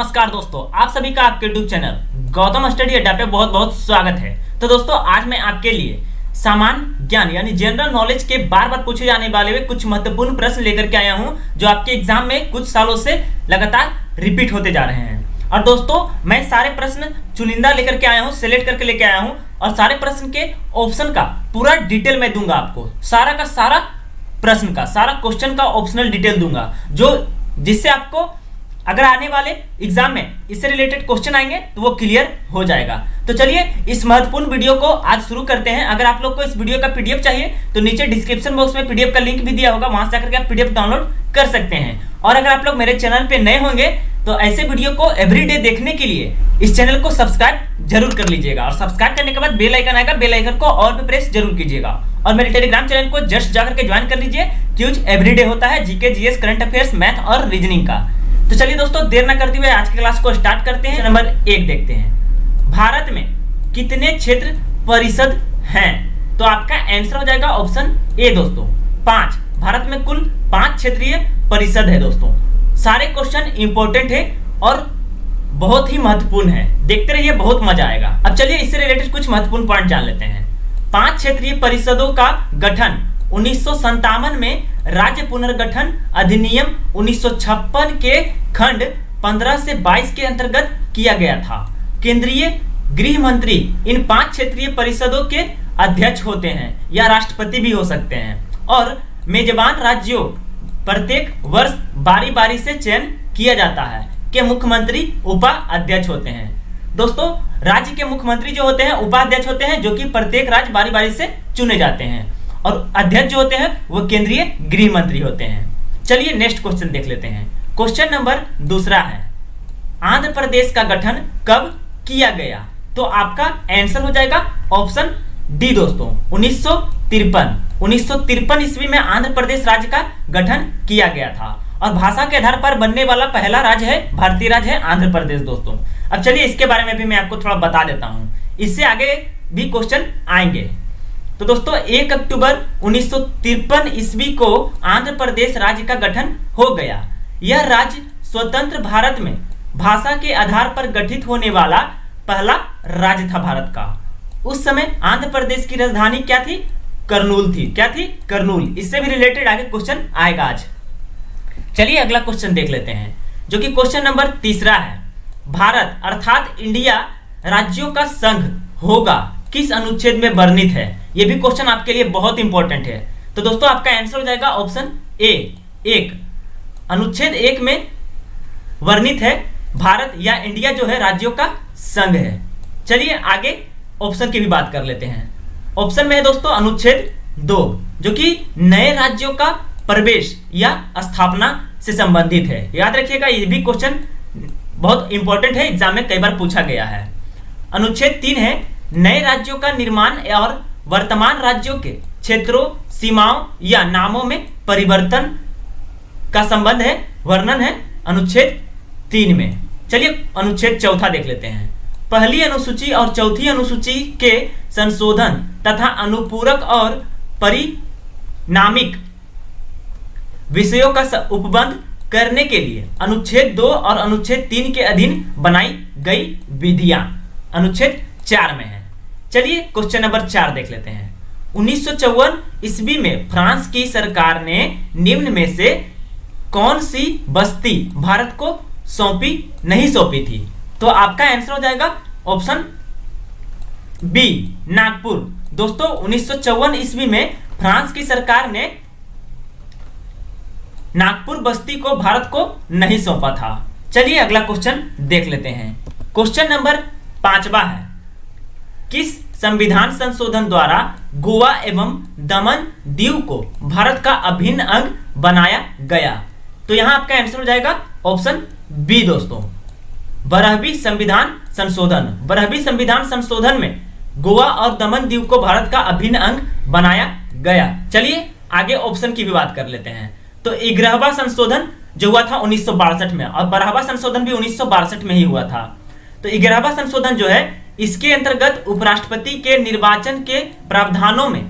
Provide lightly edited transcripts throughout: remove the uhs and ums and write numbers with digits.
नमस्कार दोस्तों, आप सभी का आपके यूट्यूब चैनल गौतम स्टडी अड्डा पे बहुत बहुत स्वागत है। तो दोस्तों, आज मैं आपके लिए सामान्य ज्ञान यानी जनरल नॉलेज के बार बार पूछे जाने वाले हुए कुछ महत्वपूर्ण प्रश्न लेकर के आया हूं, जो आपके एग्जाम में कुछ सालों से लगातार रिपीट होते जा रहे हैं। और दोस्तों, मैं सारे प्रश्न चुनिंदा लेकर के आया हूं, सिलेक्ट करके लेके आया हूं, और सारे प्रश्न के ऑप्शन का पूरा डिटेल में दूंगा आपको। सारा का सारा प्रश्न का, सारा क्वेश्चन का ऑप्शनल डिटेल दूंगा, जिससे आपको अगर आने वाले एग्जाम में इससे रिलेटेड क्वेश्चन आएंगे तो वो क्लियर हो जाएगा। तो चलिए इस महत्वपूर्ण वीडियो को आज शुरू करते हैं। अगर आप लोग को इस वीडियो का पीडीएफ चाहिए तो नीचे डिस्क्रिप्शन बॉक्स में पीडीएफ का लिंक भी दिया होगा, वहां से जाकर के आप पीडीएफ डाउनलोड कर सकते हैं। और अगर आप लोग मेरे चैनल पे नए होंगे तो ऐसे वीडियो को एवरीडे देखने के लिए इस चैनल को सब्सक्राइब जरूर कर लीजिएगा, और सब्सक्राइब करने के बाद बेल आइकन आएगा, बेल आइकन को ऑल पे प्रेस जरूर कीजिएगा। और मेरे टेलीग्राम चैनल को जस्ट जाकर के ज्वाइन कर लीजिए। क्यूज एवरीडे होता है GK, GS, current affairs, math और रीजनिंग का। तो चलिए दोस्तों, देर न करते हुए आज की क्लास को स्टार्ट करते हैं। नंबर 1 देखते हैं, भारत में कितने क्षेत्र परिषद हैं? तो आपका आंसर हो जाएगा ऑप्शन ए दोस्तों, 5। भारत में कुल 5 क्षेत्रीय परिषद है दोस्तों। सारे क्वेश्चन इंपॉर्टेंट है और बहुत ही महत्वपूर्ण है, देखते रहिए, बहुत मजा आएगा। अब चलिए इससे रिलेटेड कुछ महत्वपूर्ण पॉइंट जान लेते हैं। 5 क्षेत्रीय परिषदों का गठन 1957 में राज्य पुनर्गठन अधिनियम 1956 के खंड 15 से 22 के अंतर्गत किया गया था। केंद्रीय गृह मंत्री इन 5 क्षेत्रीय परिषदों के अध्यक्ष होते हैं या राष्ट्रपति भी हो सकते हैं, और मेजबान राज्यों प्रत्येक वर्ष बारी बारी से चयन किया जाता है कि मुख्यमंत्री उपाध्यक्ष होते हैं। दोस्तों, राज्य के मुख्यमंत्री जो होते हैं उपाध्यक्ष होते हैं, जो कि प्रत्येक राज्य बारी बारी से चुने जाते हैं, और अध्यक्ष जो होते हैं वो केंद्रीय गृह मंत्री होते हैं। चलिए नेक्स्ट क्वेश्चन देख लेते हैं। क्वेश्चन नंबर 2 है, आंध्र प्रदेश का गठन कब किया गया? तो आपका आंसर हो जाएगा ऑप्शन डी दोस्तों, 1953। 1953 ईस्वी में आंध्र प्रदेश राज्य का गठन किया गया था, और भाषा के आधार पर बनने वाला पहला राज्य है, भारतीय राज्य है आंध्र प्रदेश दोस्तों। अब चलिए इसके बारे में भी मैं आपको थोड़ा बता देता हूं, इससे आगे भी क्वेश्चन आएंगे। तो दोस्तों, 1 अक्टूबर 1953 ईस्वी को आंध्र प्रदेश राज्य का गठन हो गया। यह राज्य स्वतंत्र भारत में भाषा के आधार पर गठित होने वाला पहला राज्य था भारत का। उस समय आंध्र प्रदेश की राजधानी क्या थी? करनूल थी। क्या थी? करनूल। इससे भी रिलेटेड आगे क्वेश्चन आएगा आज। चलिए अगला क्वेश्चन देख लेते हैं, जो कि क्वेश्चन नंबर 3 है। भारत अर्थात इंडिया राज्यों का संघ होगा किस अनुच्छेद में वर्णित है? यह भी क्वेश्चन आपके लिए बहुत इंपॉर्टेंट है। तो दोस्तों, आपका आंसर हो जाएगा ऑप्शन ए, 1। अनुच्छेद 1 में वर्णित है भारत या इंडिया जो है राज्यों का संघ है। चलिए आगे ऑप्शन की भी बात कर लेते हैं। ऑप्शन में है दोस्तों अनुच्छेद 2, जो कि नए राज्यों का प्रवेश या स्थापना से संबंधित है। याद रखिएगा, ये भी क्वेश्चन बहुत इंपॉर्टेंट है, एग्जाम में कई बार पूछा गया है। अनुच्छेद 3 है, नए राज्यों का निर्माण और वर्तमान राज्यों के क्षेत्रों, सीमाओं या नामों में परिवर्तन का संबंध है, वर्णन है अनुच्छेद 3 में। चलिए अनुच्छेद 4 देख लेते हैं। पहली अनुसूची और चौथी अनुसूची के संशोधन तथा अनुपूरक और परिणामिक विषयों का उपबंध करने के लिए अनुच्छेद 2 और अनुच्छेद 3 के अधीन बनाई गई विधियां अनुच्छेद 4 में है। चलिए क्वेश्चन नंबर 4 देख लेते हैं। 1954 ईस्वी में फ्रांस की सरकार ने निम्न में से कौन सी बस्ती भारत को नहीं सौंपी थी? तो आपका आंसर हो जाएगा ऑप्शन बी, नागपुर। दोस्तों, 1954 ईस्वी में फ्रांस की सरकार ने नागपुर बस्ती को भारत को नहीं सौंपा था। चलिए अगला क्वेश्चन देख लेते हैं। क्वेश्चन नंबर 5 है, किस संविधान संशोधन द्वारा गोवा एवं दमन दीव को भारत का अभिन्न अंग बनाया गया? तो यहां आपका आंसर हो जाएगा ऑप्शन बी दोस्तों, 12वीं संविधान संशोधन। 12वीं संविधान संशोधन में गोवा और दमन दीव को भारत का अभिन्न अंग बनाया गया। चलिए आगे ऑप्शन की भी बात कर लेते हैं। तो 11वां संशोधन जो हुआ था 1962 में, और 12वां संशोधन भी 1962 में ही हुआ था। तो 11वां संशोधन जो है, इसके अंतर्गत उपराष्ट्रपति के निर्वाचन के प्रावधानों में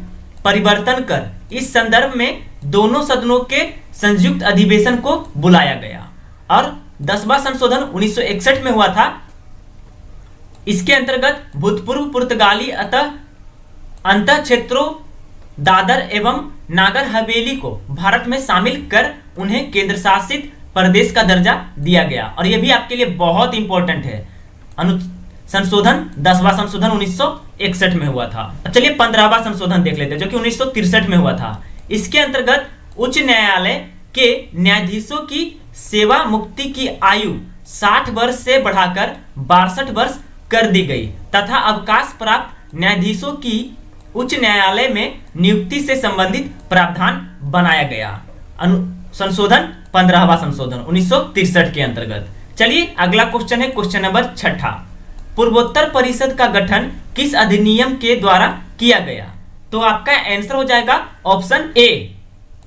परिवर्तन कर इस संदर्भ में दोनों सदनों के संयुक्त अधिवेशन को बुलाया गया, और 10वां संशोधन 1961 में हुआ था। इसके अंतर्गत भूतपूर्व पुर्तगाली अंत क्षेत्रों दादर एवं नागर हवेली को भारत में शामिल कर उन्हें केंद्र शासित प्रदेश का दर्जा दिया गया। और यह भी आपके लिए बहुत इंपॉर्टेंट है। संशोधन 10वां संशोधन 1961 में हुआ था। अब चलिए 15वां संशोधन देख लेते हैं, जो कि 1963 में हुआ था। इसके अंतर्गत उच्च न्यायालय के न्यायाधीशों की सेवा मुक्ति की आयु 60 वर्ष से बढ़ाकर 62 वर्ष कर दी गई तथा अवकाश प्राप्त न्यायाधीशों की उच्च न्यायालय में नियुक्ति से संबंधित प्रावधान बनाया गया। संशोधन 15वां संशोधन 1963 के अंतर्गत। चलिए अगला क्वेश्चन है, क्वेश्चन नंबर 6। पूर्वोत्तर परिषद का गठन किस अधिनियम के द्वारा किया गया? तो आपका आंसर हो जाएगा ऑप्शन ए,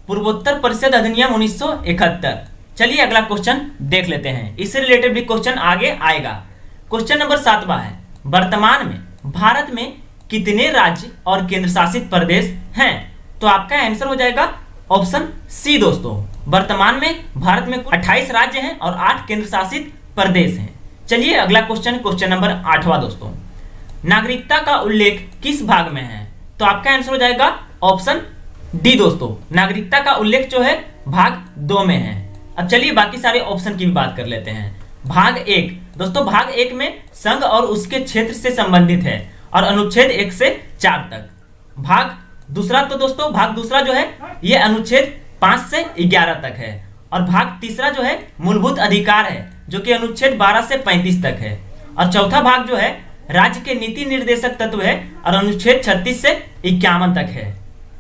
पूर्वोत्तर परिषद अधिनियम 1971। चलिए अगला क्वेश्चन देख लेते हैं, इससे रिलेटेड भी क्वेश्चन आगे आएगा। क्वेश्चन नंबर 7 है, वर्तमान में भारत में कितने राज्य और केंद्र शासित प्रदेश हैं? तो आपका आंसर हो जाएगा ऑप्शन सी दोस्तों। वर्तमान में भारत में 28 राज्य हैं और 8 केंद्र शासित प्रदेश हैं। चलिए अगला क्वेश्चन, क्वेश्चन नंबर 8 दोस्तों, नागरिकता का उल्लेख किस भाग में है? तो आपका आंसर हो जाएगा ऑप्शन डी दोस्तों। नागरिकता का उल्लेख जो है भाग 2 में है। अब चलिए बाकी सारे ऑप्शन की भी बात कर लेते हैं। भाग 1 दोस्तों, भाग 1 में संघ और उसके क्षेत्र से संबंधित है और अनुच्छेद 1 से 4 तक। भाग दूसरा तो दोस्तों, भाग दूसरा जो है ये अनुच्छेद 5 से 11 तक है। और भाग तीसरा जो है मूलभूत अधिकार है, जो कि अनुच्छेद 12 से 35 तक है। और चौथा भाग जो है राज्य के नीति निर्देशक तत्व है और अनुच्छेद 36 से 51 तक है।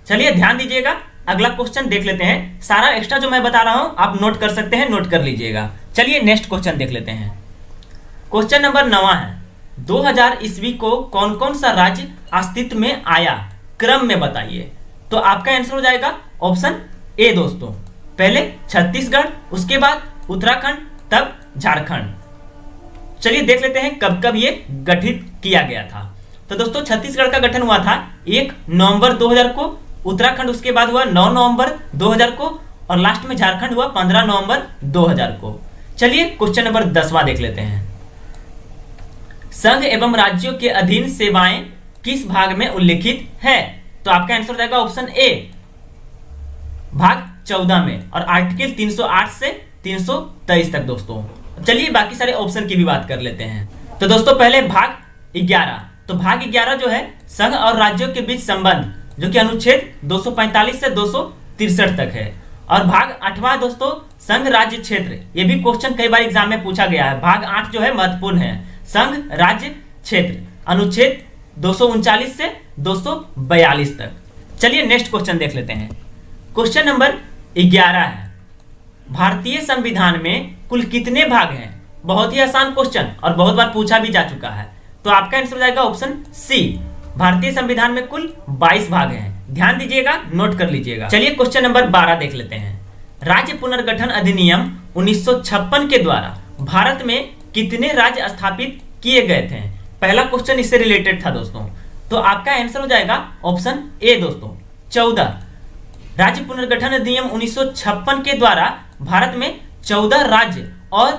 चलिए ध्यान दीजिएगा, अगला क्वेश्चन देख लेते हैं। सारा एक्स्ट्रा जो मैं बता रहा हूं आप नोट कर सकते हैं, नोट कर लीजिएगा। चलिए नेक्स्ट क्वेश्चन देख लेते हैं। क्वेश्चन नंबर 9 है, 2000 ईस्वी को कौन कौन सा राज्य अस्तित्व में आया, क्रम में बताइए। तो आपका आंसर हो जाएगा ऑप्शन ए दोस्तों। पहले छत्तीसगढ़, उसके बाद उत्तराखंड, तब झारखंड। चलिए देख लेते हैं कब कब ये गठित किया गया था। तो दोस्तों छत्तीसगढ़ का गठन हुआ था 1 नवंबर 2000 को, उत्तराखंड उसके बाद हुआ 9 नवंबर 2000 को और लास्ट में झारखंड हुआ 15 नवंबर 2000 को। चलिए क्वेश्चन नंबर 10वां देख लेते हैं। संघ एवं राज्यों के अधीन सेवाएं किस भाग में उल्लिखित है? तो आपका आंसर हो जाएगा ऑप्शन ए, भाग 14 में और आर्टिकल 308 से 323 तक दोस्तों। चलिए बाकी सारे ऑप्शन की भी बात कर लेते हैं। तो दोस्तों पहले भाग 11, तो भाग 11 जो है संघ और राज्यों के बीच संबंध, जो कि अनुच्छेद 245 से 263 तक है। और भाग 8वां दोस्तों संघ राज्य क्षेत्र, ये भी क्वेश्चन कई बार एग्जाम में पूछा गया है। भाग 8 जो है महत्वपूर्ण है, संघ राज्य क्षेत्र, अनुच्छेद 239 से 242 तक। चलिए नेक्स्ट क्वेश्चन देख लेते हैं। क्वेश्चन नंबर 11 है, भारतीय संविधान में कुल कितने भाग हैं? बहुत ही आसान क्वेश्चन और बहुत बार पूछा भी जा चुका है। तो आपका आंसर हो जाएगा ऑप्शन सी, भारतीय संविधान में कुल 22 भाग हैं। ध्यान दीजिएगा, नोट कर लीजिएगा। चलिए क्वेश्चन नंबर 12 देख लेते हैं। राज्य पुनर्गठन अधिनियम 1956 के द्वारा भारत में कितने राज्य स्थापित किए गए थे? पहला क्वेश्चन इससे रिलेटेड था दोस्तों। तो आपका आंसर हो जाएगा ऑप्शन ए दोस्तों, 14। राज्य पुनर्गठन अधिनियम 1956 के द्वारा भारत में 14 राज्य और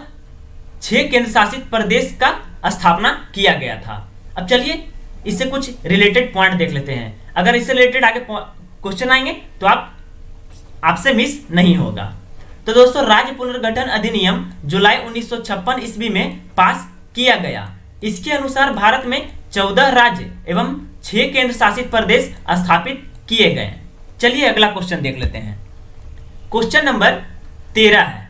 6 केंद्र शासित प्रदेश का स्थापना किया गया था। अब चलिए इससे कुछ रिलेटेड पॉइंट देख लेते हैं। अगर इससे रिलेटेड आगे क्वेश्चन आएंगे तो आपसे मिस नहीं होगा। तो दोस्तों राज्य पुनर्गठन अधिनियम जुलाई 1956 ईस्वी में पास किया गया। इसके अनुसार भारत में 14 राज्य एवं 6 केंद्र शासित प्रदेश स्थापित किए गए। चलिए अगला क्वेश्चन देख लेते हैं। क्वेश्चन नंबर 13 है,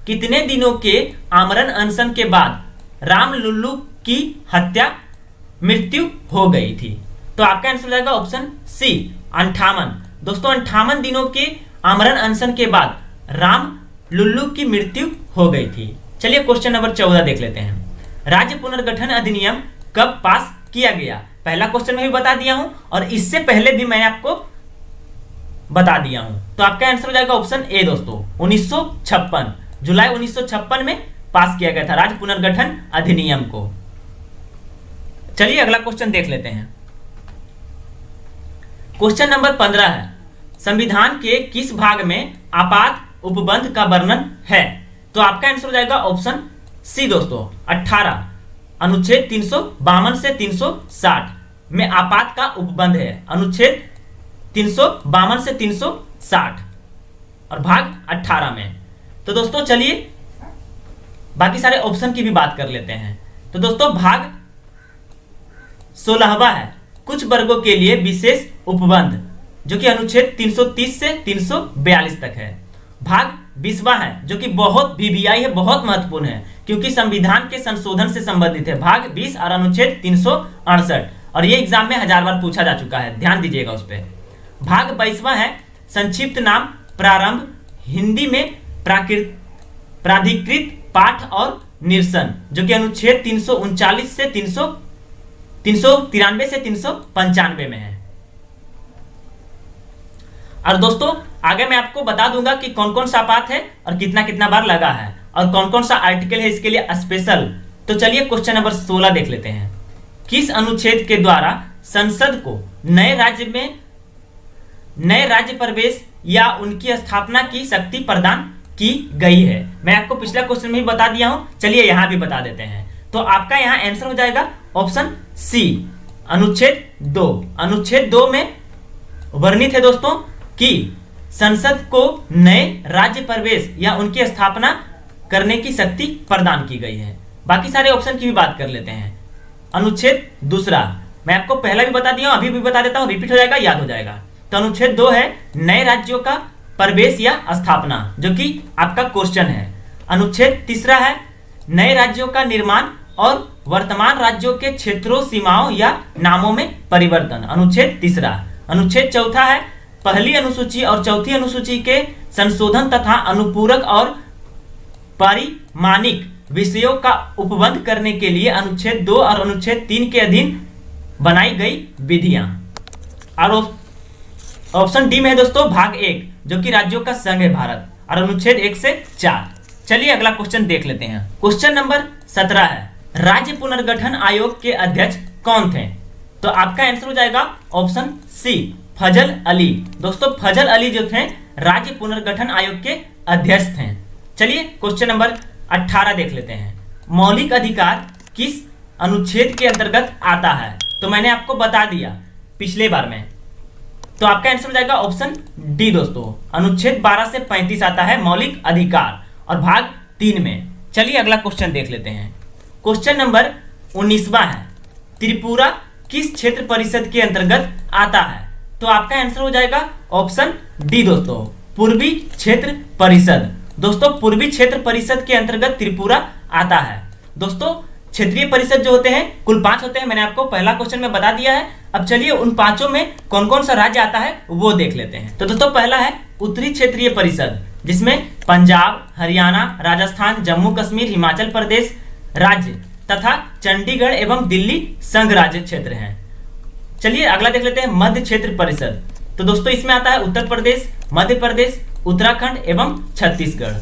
कितने दिनों के आमरण अनशन के बाद राम लुल्लू की मृत्यु हो गई थी? तो आपका आंसर हो जाएगा ऑप्शन सी, 58। दोस्तों 58 दिनों के आमरण अनशन के बाद राम लुल्लू की मृत्यु हो गई थी। चलिए क्वेश्चन नंबर 14 देख लेते हैं। राज्य पुनर्गठन अधिनियम कब पास किया गया? पहला क्वेश्चन में भी बता दिया हूं और इससे पहले भी मैं आपको बता दिया हूं। तो आपका आंसर हो जाएगा ऑप्शन ए दोस्तों, 1956, जुलाई 1956 में पास किया गया था राज्य पुनर्गठन अधिनियम को। चलिए अगला क्वेश्चन देख लेते हैं। क्वेश्चन नंबर 15 है, संविधान के किस भाग में आपात उपबंध का वर्णन है? तो आपका आंसर हो जाएगा ऑप्शन सी दोस्तों 18। अनुच्छेद 352 से 360 में आपात का उपबंध है। अनुच्छेद 352 से 360 और भाग 18 में। तो दोस्तों चलिए बाकी सारे ऑप्शन की भी बात कर लेते हैं। तो दोस्तों भाग 16वां है कुछ वर्गों के लिए विशेष उपबंध, जो कि अनुच्छेद 330 से 342 तक है। भाग 20वां है जो कि बहुत वीवीआई है, बहुत महत्वपूर्ण है क्योंकि संविधान के संशोधन से संबंधित है। भाग 20 और अनुच्छेद 368 और ये एग्जाम में 1000 बार पूछा जा चुका है, ध्यान दीजिएगा उस पर। भाग 22वां है संक्षिप्त नाम प्रारंभ, हिंदी में प्राधिकृत पाठ और निरसन, जो कि अनुच्छेद 339 से 393 से 395 में है। और दोस्तों आगे मैं आपको बता दूंगा कि कौन कौन सा पाठ है और कितना कितना बार लगा है और कौन कौन सा आर्टिकल है इसके लिए स्पेशल। तो चलिए क्वेश्चन नंबर 16 देख लेते हैं। किस अनुच्छेद के द्वारा संसद को नए राज्य प्रवेश या उनकी स्थापना की शक्ति प्रदान की गई है? मैं आपको पिछला क्वेश्चन में भी बता दिया हूं, चलिए यहां भी बता देते हैं। तो आपका यहां आंसर हो जाएगा ऑप्शन सी अनुच्छेद 2। अनुच्छेद 2 में वर्णित है दोस्तों कि संसद को नए राज्य प्रवेश या उनकी स्थापना करने की शक्ति प्रदान की गई है। बाकी सारे ऑप्शन की भी बात कर लेते हैं। अनुच्छेद 2 मैं आपको पहला भी बता दिया हूं, अभी भी बता देता हूं, रिपीट हो जाएगा, याद हो जाएगा। तो अनुच्छेद 2 है नए राज्यों का प्रवेश या स्थापना, जो कि आपका क्वेश्चन है। अनुच्छेद 3 है नए राज्यों का निर्माण और वर्तमान राज्यों के क्षेत्रों, सीमाओं या नामों में परिवर्तन, अनुच्छेद 3। अनुच्छेद 4 है पहली अनुसूची और चौथी अनुसूची के संशोधन तथा अनुपूरक और परिमाणिक विषयों का उपबंध करने के लिए अनुच्छेद 2 और अनुच्छेद 3 के अधीन बनाई गई विधियां। और ऑप्शन डी में है दोस्तों भाग 1, जो कि राज्यों का संघ है भारत, और अनुच्छेद 1 से 4। चलिए अगला क्वेश्चन देख लेते हैं। क्वेश्चन नंबर 17 है राज्य पुनर्गठन आयोग के अध्यक्ष कौन थे? तो आपका आंसर हो जाएगा ऑप्शन सी फजल अली। दोस्तों फजल अली जो थे राज्य पुनर्गठन आयोग के अध्यक्ष थे। चलिए क्वेश्चन नंबर 18 देख लेते हैं। मौलिक अधिकार किस अनुच्छेद के अंतर्गत आता है? तो मैंने आपको बता दिया पिछले बार में, तो आपका आंसर हो जाएगा ऑप्शन डी दोस्तों अनुच्छेद 12 से 35 आता है मौलिक अधिकार, और भाग 3 में। चलिए अगला क्वेश्चन देख लेते हैं। क्वेश्चन नंबर 19वां है त्रिपुरा किस क्षेत्र परिषद के अंतर्गत आता है? तो आपका आंसर हो जाएगा ऑप्शन डी दोस्तों पूर्वी क्षेत्र परिषद। दोस्तों पूर्वी क्षेत्र परिषद के अंतर्गत त्रिपुरा आता है। दोस्तों क्षेत्रीय परिषद जो होते हैं कुल 5 होते हैं, मैंने आपको पहला क्वेश्चन में बता दिया है। अब चलिए उन 5 में कौन कौन सा राज्य आता है वो देख लेते हैं। तो दोस्तों पहला है उत्तरी क्षेत्रीय परिषद, जिसमें पंजाब, हरियाणा, राजस्थान, जम्मू कश्मीर, हिमाचल प्रदेश राज्य तथा चंडीगढ़ एवं दिल्ली संघ राज्य क्षेत्र हैं। चलिए अगला देख लेते हैं मध्य क्षेत्र परिषद। तो दोस्तों इसमें आता है उत्तर प्रदेश, मध्य प्रदेश, उत्तराखंड एवं छत्तीसगढ़।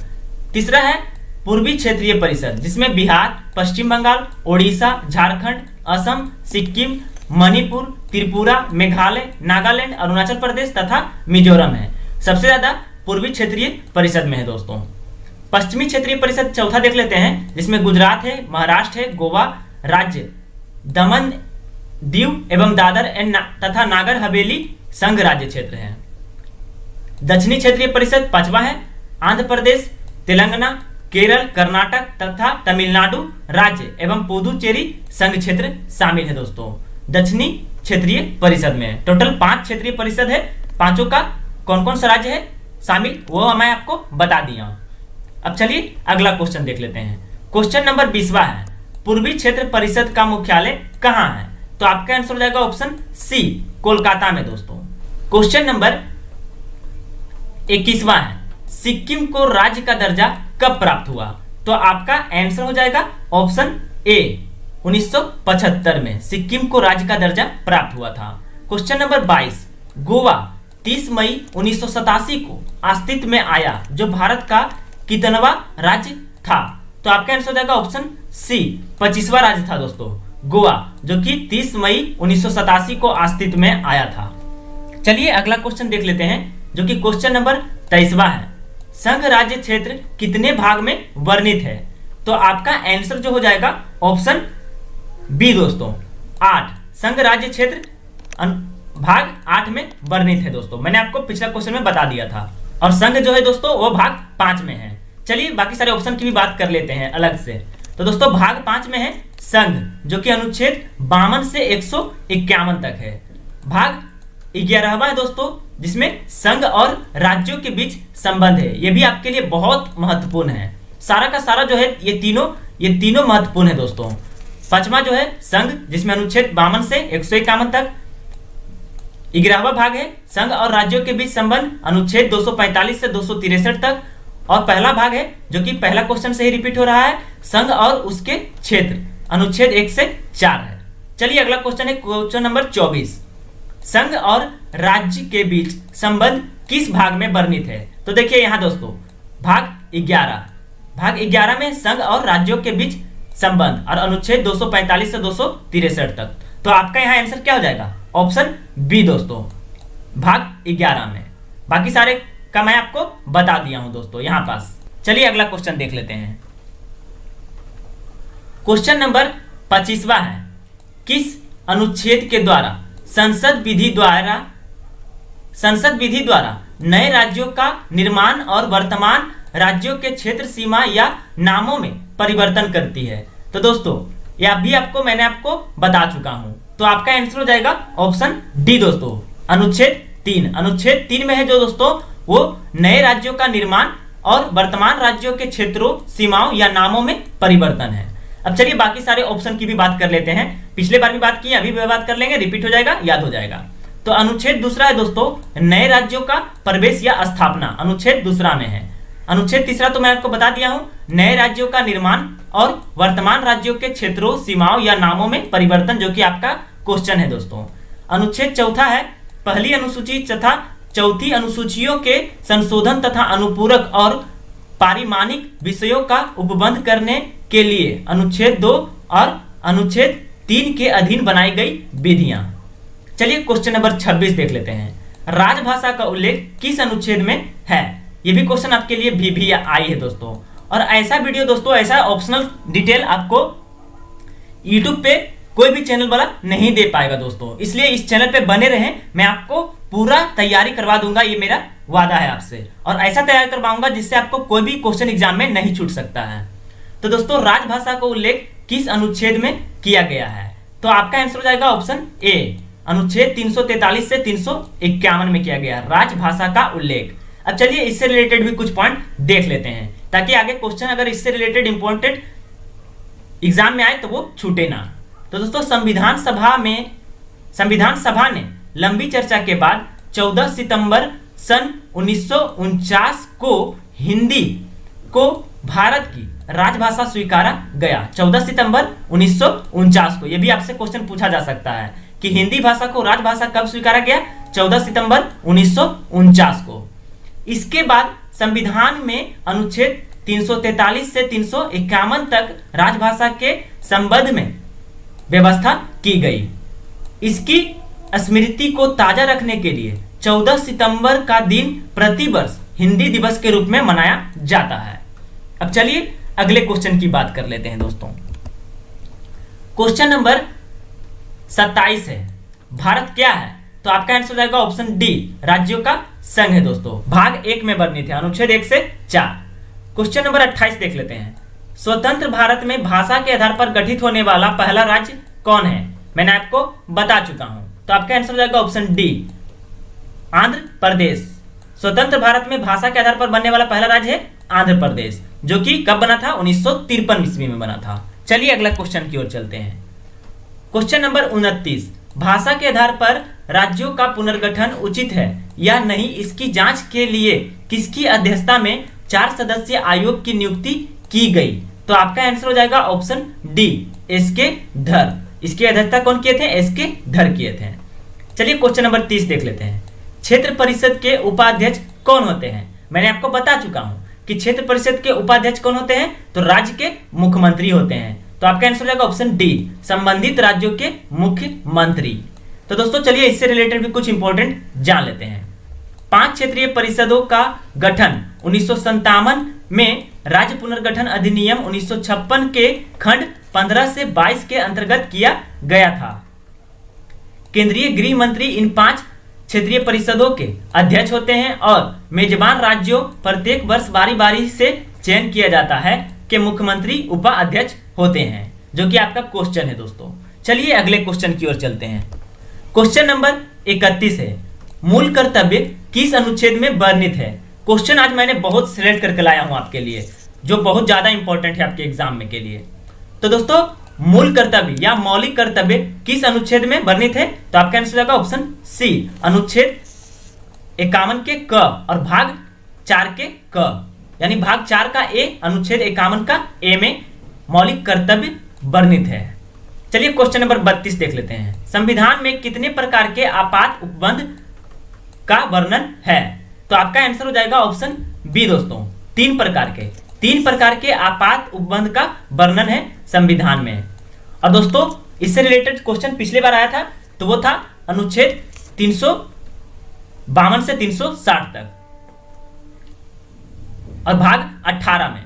तीसरा है पूर्वी क्षेत्रीय परिषद, जिसमें बिहार, पश्चिम बंगाल, ओडिशा, झारखंड, असम, सिक्किम, मणिपुर, त्रिपुरा, मेघालय, नागालैंड, अरुणाचल प्रदेश तथा मिजोरम है। सबसे ज्यादा पूर्वी क्षेत्रीय परिषद में है दोस्तों। पश्चिमी क्षेत्रीय परिषद चौथा देख लेते हैं, जिसमें गुजरात है, महाराष्ट्र है, गोवा राज्य, दमन दीव एवं दादर एंड तथा नागर हवेली संघ राज्य क्षेत्र है। दक्षिणी क्षेत्रीय परिषद 5वां है आंध्र प्रदेश, तेलंगाना, केरल, कर्नाटक तथा तमिलनाडु राज्य एवं पुदुचेरी संघ क्षेत्र शामिल है दोस्तों दक्षिणी क्षेत्रीय परिषद में। टोटल 5 क्षेत्रीय परिषद है, 5 का कौन कौन सा राज्य है शामिल वो मैं आपको बता दिया हूं। अब चलिए अगला क्वेश्चन देख लेते हैं। क्वेश्चन नंबर 20वां है पूर्वी क्षेत्र परिषद का मुख्यालय कहां है? तो आपका आंसर हो जाएगा ऑप्शन सी कोलकाता में दोस्तों। क्वेश्चन नंबर 21वां है सिक्किम को राज्य का दर्जा कब प्राप्त हुआ? तो आपका आंसर हो जाएगा ऑप्शन ए 1975 में सिक्किम को राज्य का दर्जा प्राप्त हुआ था। क्वेश्चन नंबर 22 गोवा 30 मई 1987 को अस्तित्व में आया, जो भारत का कितनवा राज्य था? तो आपका आंसर हो जाएगा ऑप्शन सी 25वां राज्य था दोस्तों गोवा, जो कि 30 मई 1987 को अस्तित्व में आया था। चलिए अगला क्वेश्चन देख लेते हैं, जो कि क्वेश्चन नंबर 23वां है संघ राज्य क्षेत्र कितने भाग में वर्णित है? तो आपका आंसर जो हो जाएगा ऑप्शन बी दोस्तों, 8। संघ राज्य क्षेत्र भाग 8 में वर्णित है दोस्तों। मैंने आपको पिछला क्वेश्चन में बता दिया था। और संघ जो है दोस्तों वो भाग 5 में है। चलिए बाकी सारे ऑप्शन की भी बात कर लेते हैं अलग से। तो दोस्तों भाग 5 में है संघ, जो कि अनुच्छेद 52 से 151 तक है। भाग 11वां है दोस्तों, जिसमें संघ और राज्यों के बीच संबंध है। यह भी आपके लिए बहुत महत्वपूर्ण है। सारा का सारा जो है ये तीनों महत्वपूर्ण है दोस्तों। 5वां जो है संघ, जिसमें अनुच्छेद 52 से 151 तक। 11वां भाग है संघ और राज्यों के बीच संबंध, अनुच्छेद 245 से 263 तक। और पहला भाग है जो कि पहला क्वेश्चन से ही रिपीट हो रहा है, संघ और उसके क्षेत्र, अनुच्छेद 1 से 4 है। चलिए अगला क्वेश्चन है क्वेश्चन नंबर 24। संघ और राज्य के बीच संबंध किस भाग में वर्णित है? तो देखिए यहां दोस्तों भाग 11 में संघ और राज्यों के बीच संबंध और अनुच्छेद 245 से 263 तक। तो आपका यहां आंसर क्या हो जाएगा? ऑप्शन बी दोस्तों, भाग 11 में। बाकी सारे का मैं आपको बता दिया हूं दोस्तों यहां पास। चलिए अगला क्वेश्चन देख लेते हैं। क्वेश्चन नंबर 25वां है, किस अनुच्छेद के द्वारा संसद विधि द्वारा नए राज्यों का निर्माण और वर्तमान राज्यों के क्षेत्र सीमा या नामों में परिवर्तन करती है? तो दोस्तों यह भी मैंने आपको बता चुका हूं। तो आपका आंसर हो जाएगा ऑप्शन डी दोस्तों, अनुच्छेद 3। अनुच्छेद 3 में है जो दोस्तों वो नए राज्यों का निर्माण और वर्तमान राज्यों के क्षेत्रों, सीमाओं या नामों में परिवर्तन है। अब चलिए बाकी सारे ऑप्शन की भी बात कर लेते हैं। पिछले बार भी बात की, अभी भी बात कर लेंगे, रिपीट हो जाएगा, याद हो जाएगा। तो अनुच्छेद 2 है दोस्तों, नए राज्यों का प्रवेश या स्थापना, अनुच्छेद 2 में है। अनुच्छेद 3 तो मैं आपको बता दिया हूं, नए राज्यों का निर्माण और वर्तमान राज्यों के क्षेत्रों, सीमाओं या नामों में परिवर्तन, जो कि आपका क्वेश्चन है दोस्तों। अनुच्छेद 4 है, पहली अनुसूची तथा चौथी अनुसूचियों के संशोधन तथा अनुपूरक और पारिमाणिक विषयों का उपबंध करने के लिए अनुच्छेद 2 और अनुच्छेद 3 के अधीन बनाई गई विधियां। चलिए क्वेश्चन नंबर 26 देख लेते हैं। राजभाषा का उल्लेख किस अनुच्छेद में है? यह भी क्वेश्चन आपके लिए भी आई है दोस्तों। और ऐसा वीडियो दोस्तों, ऐसा ऑप्शनल डिटेल आपको यूट्यूब पे कोई भी चैनल वाला नहीं दे पाएगा दोस्तों। इसलिए इस चैनल पे बने रहें, मैं आपको पूरा तैयारी करवा दूंगा, ये मेरा वादा है आपसे। और ऐसा तैयार करवाऊंगा जिससे आपको कोई भी क्वेश्चन एग्जाम में नहीं छूट सकता है। तो दोस्तों राजभाषा का उल्लेख किस अनुच्छेद में किया गया है? तो आपका आंसर हो जाएगा ऑप्शन ए, अनुच्छेद 343 से 351 में किया गया राजभाषा का उल्लेख। अब चलिए इससे रिलेटेड भी कुछ पॉइंट देख लेते हैं, ताकि आगे क्वेश्चन अगर इससे रिलेटेड इंपॉर्टेंट एग्जाम में आए तो वो छूटे ना। तो दोस्तों संविधान सभा ने लंबी चर्चा के बाद 14 सितंबर सन 1949 को हिंदी को भारत की राजभाषा स्वीकारा गया। 14 सितंबर 1949 को। यह भी आपसे क्वेश्चन पूछा जा सकता है कि हिंदी भाषा को राजभाषा कब स्वीकारा गया? 14 सितंबर 1949 को। इसके बाद संविधान में अनुच्छेद 343 से 351 तक राजभाषा के संबंध में व्यवस्था की गई। इसकी स्मृति को ताजा रखने के लिए 14 सितंबर का दिन प्रतिवर्ष हिंदी दिवस के रूप में मनाया जाता है। अब चलिए अगले क्वेश्चन की बात कर लेते हैं दोस्तों। क्वेश्चन नंबर 27 है, भारत क्या है? तो आपका आंसर हो जाएगा ऑप्शन डी, राज्यों का संघ है दोस्तों। भाग 1 में वर्णित है, अनुच्छेद 1 से 4। क्वेश्चन नंबर 28 देख लेते हैं। स्वतंत्र भारत में भाषा के आधार पर गठित होने वाला पहला राज्य कौन है? मैंने आपको बता चुका हूं। तो आपका आंसर हो जाएगा ऑप्शन डी, आंध्र प्रदेश। स्वतंत्र भारत में भाषा के आधार पर बनने वाला पहला राज्य है आंध्र प्रदेश, जो कि कब बना था? 1953 ईस्वी में बना था। चलिए अगला क्वेश्चन की ओर चलते हैं। क्वेश्चन नंबर 29, भाषा के आधार पर राज्यों का पुनर्गठन उचित है या नहीं, इसकी जांच के लिए किसकी अध्यक्षता में 4 सदस्यीय आयोग की नियुक्ति की गई? तो आपका आंसर हो जाएगा ऑप्शन डी, एसके धर। इसकी अध्यक्षता कौन किए थे? एसके धर किए थे। चलिए क्वेश्चन नंबर 30 देख लेते हैं। क्षेत्र परिषद के उपाध्यक्ष कौन होते हैं? मैंने आपको बता चुका हूं कि क्षेत्र परिषद के उपाध्यक्ष कौन होते हैं? तो राज्य के मुख्यमंत्री होते हैं। तो आपका आंसर हो जाएगा ऑप्शन डी, संबंधित राज्यों के मुख्यमंत्री। तो दोस्तों चलिए इससे रिलेटेड भी कुछ इंपॉर्टेंट जान लेते हैं। 5 क्षेत्रीय परिषदों का गठन 1957 में राज्य पुनर्गठन अधिनियम 1956 के खंड 15 से 22 के अंतर्गत किया गया था। केंद्रीय गृह मंत्री इन 5 क्षेत्रीय परिषदों के अध्यक्ष होते हैं और मेजबान राज्यों प्रत्येक वर्ष बारी बारी से चयन किया जाता है कि मुख्यमंत्री उपाध्यक्ष होते हैं, जो कि आपका क्वेश्चन है दोस्तों। चलिए अगले क्वेश्चन की ओर चलते हैं। क्वेश्चन नंबर 31 है, मूल कर्तव्य किस अनुच्छेद में वर्णित है। क्वेश्चन आज मैंने बहुत सिलेक्ट करके लाया हूं आपके लिए, जो बहुत ज्यादा इंपॉर्टेंट है आपके एग्जाम में के लिए। तो दोस्तों मूल कर्तव्य या मौलिक कर्तव्य किस अनुच्छेद में वर्णित है, तो आपका आंसर होगा ऑप्शन सी, अनुच्छेद 51 के क और भाग 4 के क, यानी भाग 4 का ए, अनुच्छेद 51 का ए में मौलिक कर्तव्य वर्णित है। चलिए क्वेश्चन नंबर 32 देख लेते हैं। संविधान में कितने प्रकार के आपात उपबंध का वर्णन है, तो आपका आंसर हो जाएगा ऑप्शन बी दोस्तों, 3 प्रकार के आपात उपबंध का वर्णन है संविधान में। और दोस्तों इससे रिलेटेड क्वेश्चन पिछले बार आया था, तो वो था अनुच्छेद 352 से 360 तक और भाग 18 में।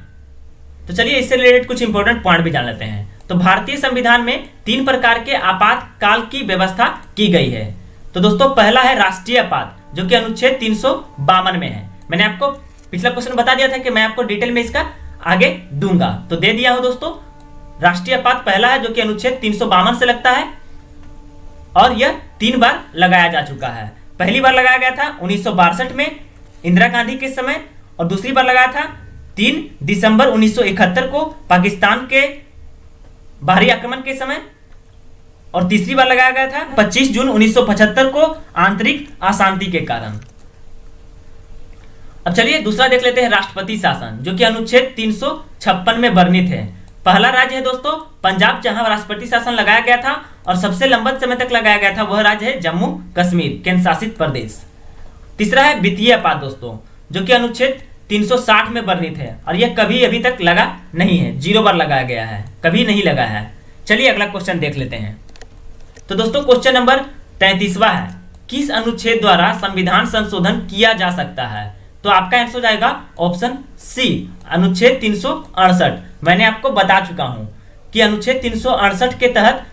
तो चलिए इससे रिलेटेड कुछ इंपॉर्टेंट पॉइंट भी जान लेते हैं। तो भारतीय संविधान में 3 प्रकार के आपातकाल की व्यवस्था की गई है। तो दोस्तों पहला है राष्ट्रीय आपात, जो कि अनुच्छेद 352 में है। मैंने आपको पिछला क्वेश्चन बता दिया था कि मैं आपको डिटेल में इसका आगे दूंगा, तो दे दिया हूं दोस्तों। राष्ट्रीय आपात पहला है, जो कि अनुच्छेद 352 से लगता है और यह 3 बार लगाया जा चुका है। पहली बार लगाया गया था 1962 में इंदिरा गांधी के समय, और दूसरी बार लगाया था 3 दिसंबर 1971 को पाकिस्तान के बाहरी आक्रमण के समय, और तीसरी बार लगाया गया था 25 जून 1975 को आंतरिक अशांति के कारण। अब चलिए दूसरा देख लेते हैं, राष्ट्रपति शासन, जो कि अनुच्छेद 356 में वर्णित है। पहला राज्य है दोस्तों पंजाब, जहां राष्ट्रपति शासन लगाया गया था और सबसे लंबा समय तक लगाया गया था, वह राज्य है जम्मू कश्मीर, केंद्र शासित प्रदेश। तीसरा है वित्तीय आपात दोस्तों, जो कि अनुच्छेद 360 में वर्णित है और यह कभी अभी तक लगा नहीं है, 0 बार लगाया गया है, कभी नहीं लगा है। चलिए अगला क्वेश्चन देख लेते हैं। तो दोस्तों क्वेश्चन नंबर 33वां है, किस अनुच्छेद द्वारा संविधान संशोधन किया जा सकता है, तो आपका आंसर हो जाएगा ऑप्शन सी, अनुच्छेद 368। मैंने आपको बता चुका हूं कि अनुच्छेद 368 के तहत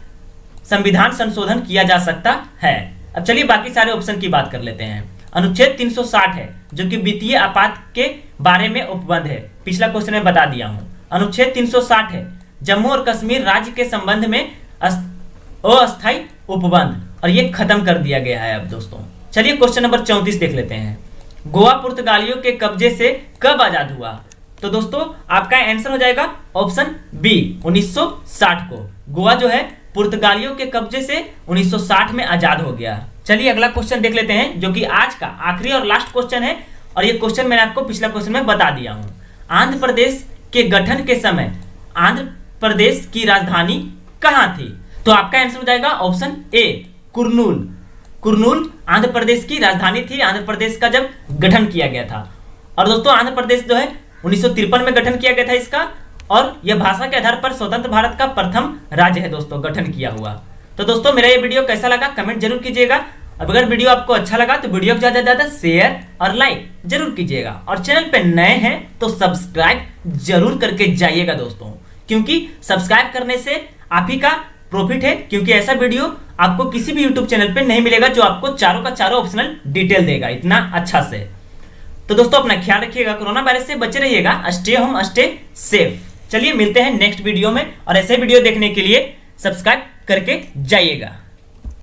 संविधान संशोधन किया जा सकता है। अब चलिए बाकी सारे ऑप्शन की बात कर लेते हैं। अनुच्छेद 360 है, जो कि वित्तीय आपात के बारे में उपबंध है, पिछला क्वेश्चन में बता दिया हूं। अनुच्छेद 360 है जम्मू और कश्मीर राज्य के संबंध में अस्थायी उपबंध, और ये खत्म कर दिया गया है अब दोस्तों। चलिए क्वेश्चन नंबर 34 देख लेते हैं। गोवा पुर्तगालियों के कब्जे से कब आजाद हुआ, तो दोस्तों आपका आंसर हो जाएगा ऑप्शन बी, 1960 को। गोवा जो है पुर्तगालियों के कब्जे से 1960 में आजाद हो गया। चलिए अगला क्वेश्चन देख लेते हैं, जो कि आज का आखिरी और लास्ट क्वेश्चन है, और ये क्वेश्चन मैंने आपको पिछला क्वेश्चन में बता दिया हूं। आंध्र प्रदेश के गठन के समय आंध्र प्रदेश की राजधानी कहां थी, तो आपका आंसर हो जाएगा ऑप्शन ए, कुर्नूल। कुर्नूल आंध्र प्रदेश की राजधानी थी, आंध्र प्रदेश का जब गठन किया गया था। और दोस्तों आंध्र प्रदेश जो है 1953 में गठन किया गया था इसका, और यह भाषा के आधार पर स्वतंत्र भारत का प्रथम राज्य है दोस्तों गठन किया हुआ। तो दोस्तों मेरा ये वीडियो कैसा लगा कमेंट जरूर कीजिएगा। अगर वीडियो आपको अच्छा लगा तो वीडियो को ज्यादा से ज्यादा शेयर और लाइक जरूर कीजिएगा, और चैनल पे नए हैं तो सब्सक्राइब जरूर करके जाइएगा दोस्तों, क्योंकि सब्सक्राइब करने से आप ही का प्रॉफिट है, क्योंकि ऐसा वीडियो आपको किसी भी यूट्यूब चैनल पे नहीं मिलेगा जो आपको चारों का चारों ऑप्शनल डिटेल देगा इतना अच्छा से। तो दोस्तों अपना ख्याल रखिएगा, कोरोना वायरस से बचे रहिएगा, स्टे होम स्टे सेफ। चलिए मिलते हैं नेक्स्ट वीडियो में, और ऐसे वीडियो देखने के लिए सब्सक्राइब करके जाइएगा।